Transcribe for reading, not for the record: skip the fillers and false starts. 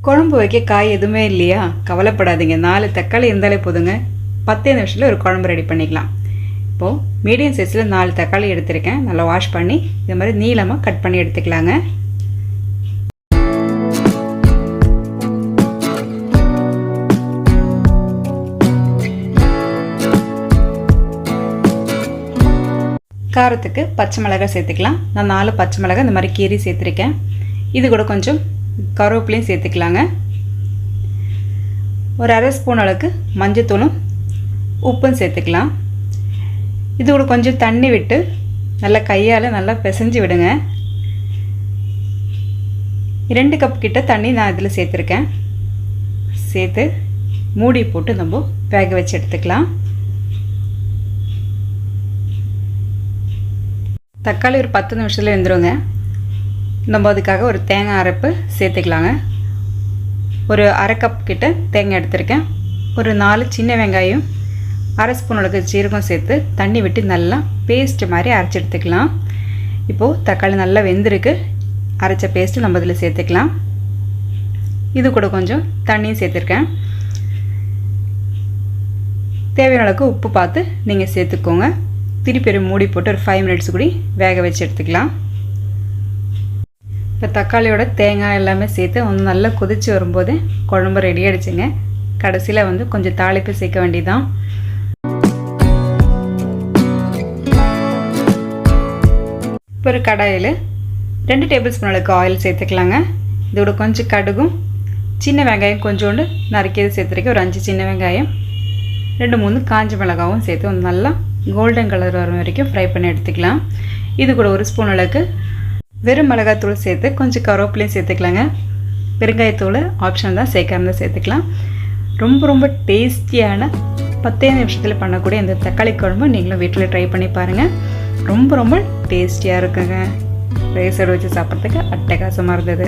குழம்பு வைக்க காய் எதுவுமே இல்லையா? கவலைப்படாதீங்க, 4 தக்காளி இருந்தாலே போதுங்க. 10 நிமிஷத்தில் ஒரு குழம்பு ரெடி பண்ணிக்கலாம். இப்போது மீடியம் சைஸில் 4 தக்காளி எடுத்திருக்கேன். நல்லா வாஷ் பண்ணி இந்த மாதிரி நீளமாக கட் பண்ணி எடுத்துக்கலாங்க. காரத்துக்கு பச்சை மிளகாய் சேர்த்துக்கலாம். நான் 4 பச்சை மிளகாய் இந்த மாதிரி கீரி சேர்த்துருக்கேன். இது கூட கொஞ்சம் கருவேப்பிலையும் சேர்த்துக்கலாங்க. ஒரு அரை ஸ்பூன் அளவுக்கு மஞ்சத்தூளும் உப்பும் சேர்த்துக்கலாம். இது கூட கொஞ்சம் தண்ணி விட்டு நல்லா கையால் நல்லா பிசைஞ்சு விடுங்க. 2 கப் கிட்ட தண்ணி நான் இதில் சேர்த்துருக்கேன். சேர்த்து மூடி போட்டு நம்ம வேக வச்சு எடுத்துக்கலாம். தக்காளி ஒரு 10 நிமிஷத்தில் வெந்துருங்க. நம்ம அதுக்காக ஒரு தேங்காய் அரைப்பு சேர்த்துக்கலாங்க. ஒரு அரை கப் கிட்ட தேங்காய் எடுத்திருக்கேன். ஒரு 4 சின்ன வெங்காயம், அரை ஸ்பூன் அளவுக்கு சீரகம் சேர்த்து தண்ணி விட்டு நல்லா பேஸ்ட் மாதிரி அரைச்சி எடுத்துக்கலாம். இப்போது தக்காளி நல்லா வெந்திருக்கு. அரைச்ச பேஸ்ட்டு நம்ம இதில் சேர்த்துக்கலாம். இது கூட கொஞ்சம் தண்ணியும் சேர்த்துருக்கேன். தேவையான அளவுக்கு உப்பு பார்த்து நீங்கள் சேர்த்துக்கோங்க. திருப்பி மூடி போட்டு ஒரு 5 மினிட்ஸ் கூடி வேக வச்சு எடுத்துக்கலாம். இப்போ தக்காளியோட தேங்காய் எல்லாமே சேர்த்து ஒன்று நல்லா கொதித்து வரும்போது குழம்பு ரெடி ஆகிடுச்சுங்க. கடைசியில் கொஞ்சம் தாளிப்பு சேர்க்க வேண்டியதான். இப்போ ஒரு கடாயில் 2 டேபிள் ஸ்பூன் அளவுக்கு ஆயில் சேர்த்துக்கலாங்க. இதோட கொஞ்சம் கடுகும், சின்ன வெங்காயம் கொஞ்சோண்டு நறுக்கியது சேர்த்துருக்கேன். ஒரு 5 சின்ன வெங்காயம், 2-3 காஞ்ச மிளகாவும் சேர்த்து ஒன்று நல்லா கோல்டன் கலர் வர வரைக்கும் ஃப்ரை பண்ணி எடுத்துக்கலாம். இது கூட ஒரு ஸ்பூன் அளவுக்கு வெறும் மிளகாய்த்தூள் சேர்த்து கொஞ்சம் கருவேப்பிலையும் சேர்த்துக்கலாங்க. பெருங்காயத்தூள் ஆப்ஷன் தான், சேர்க்காம சேர்த்துக்கலாம். ரொம்ப டேஸ்டியான 10 நிமிஷத்தில் பண்ணக்கூடிய இந்த தக்காளி குழம்பு நீங்களும் வீட்டில் ட்ரை பண்ணி பாருங்கள். ரொம்ப டேஸ்டியாக இருக்குங்க. ரைஸோடு வச்சு சாப்பிட்றதுக்கு அட்டகாசமாக இருந்தது.